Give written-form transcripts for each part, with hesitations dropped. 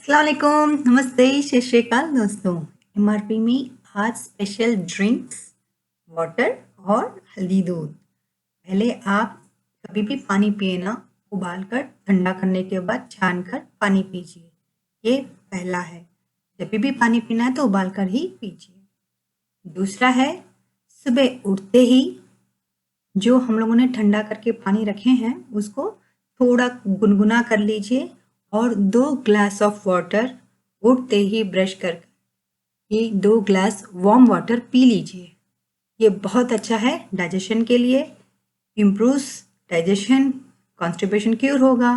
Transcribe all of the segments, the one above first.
अस्सलाम वालेकुम, नमस्ते, सत श्री अकाल दोस्तों। एमआरपी में आज स्पेशल ड्रिंक्स, वाटर और हल्दी दूध। पहले आप कभी भी पानी पिए ना, उबाल कर ठंडा करने के बाद छान कर पानी पीजिए। ये पहला है। जब भी पानी पीना है तो उबाल कर ही पीजिए। दूसरा है, सुबह उठते ही जो हम लोगों ने ठंडा करके पानी रखे हैं उसको थोड़ा गुनगुना कर लीजिए और 2 ग्लास ऑफ वाटर उठते ही ब्रश कर ये 2 ग्लास वार्म वाटर पी लीजिए। ये बहुत अच्छा है डाइजेशन के लिए, इम्प्रूव्स डाइजेशन, कॉन्स्टिपेशन क्योर होगा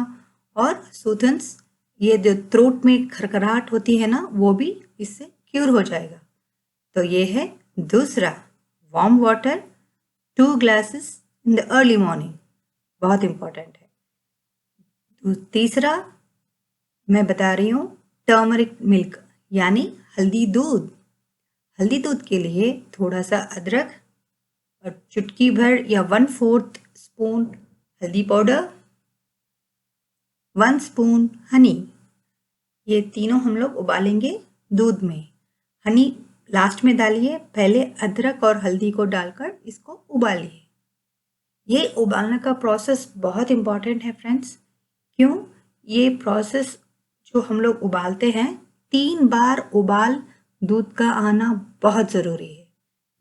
और सूथन्स ये जो थ्रोट में खरखराहट होती है ना वो भी इससे क्योर हो जाएगा। तो ये है दूसरा, warm water 2 glasses in the early morning, बहुत इंपॉर्टेंट है। तो तीसरा मैं बता रही हूँ टर्मरिक मिल्क यानी हल्दी दूध। हल्दी दूध के लिए थोड़ा सा अदरक और चुटकी भर या 1/4 स्पून हल्दी पाउडर, 1 स्पून हनी, ये तीनों हम लोग उबालेंगे दूध में। हनी लास्ट में डालिए, पहले अदरक और हल्दी को डालकर इसको उबालिए। ये उबालने का प्रोसेस बहुत इंपॉर्टेंट है फ्रेंड्स। क्यों? ये प्रोसेस जो हम लोग उबालते हैं 3 बार उबाल दूध का आना बहुत ज़रूरी है।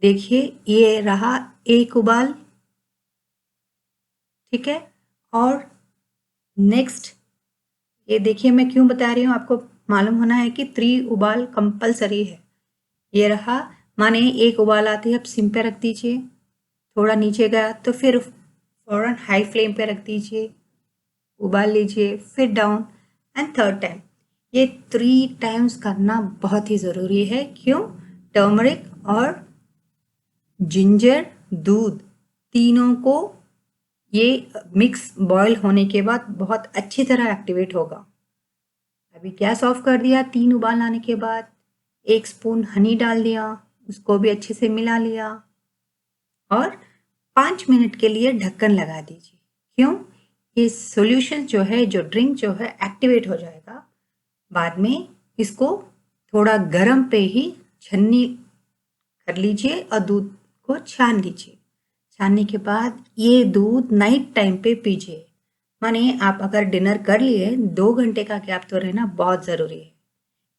देखिए ये रहा एक उबाल, ठीक है। और नेक्स्ट ये देखिए मैं क्यों बता रही हूँ, आपको मालूम होना है कि 3 उबाल कंपलसरी है। ये रहा, माने एक उबाल आती है, अब सिम पे रख दीजिए, थोड़ा नीचे गया तो फिर फौरन हाई फ्लेम पे रख दीजिए, उबाल लीजिए, फिर डाउन एंड थर्ड टाइम। ये 3 टाइम्स करना बहुत ही ज़रूरी है। क्यों? टर्मरिक और जिंजर दूध तीनों को ये मिक्स बॉयल होने के बाद बहुत अच्छी तरह एक्टिवेट होगा। अभी गैस ऑफ कर दिया, 3 उबाल आने के बाद 1 स्पून हनी डाल दिया, उसको भी अच्छे से मिला लिया और 5 मिनट के लिए ढक्कन लगा दीजिए। क्यों? ये सॉल्यूशन जो है, जो ड्रिंक जो है एक्टिवेट हो जाएगा। बाद में इसको थोड़ा गर्म पे ही छन्नी कर लीजिए और दूध को छान लीजिए। छानने के बाद ये दूध नाइट टाइम पे पीजिए। माने आप अगर डिनर कर लिए 2 घंटे का गैप तो रहना बहुत ज़रूरी है।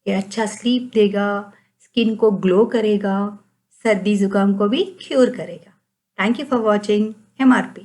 ये अच्छा स्लीप देगा, स्किन को ग्लो करेगा, सर्दी जुकाम को भी क्योर करेगा। Thank you for watching MRP.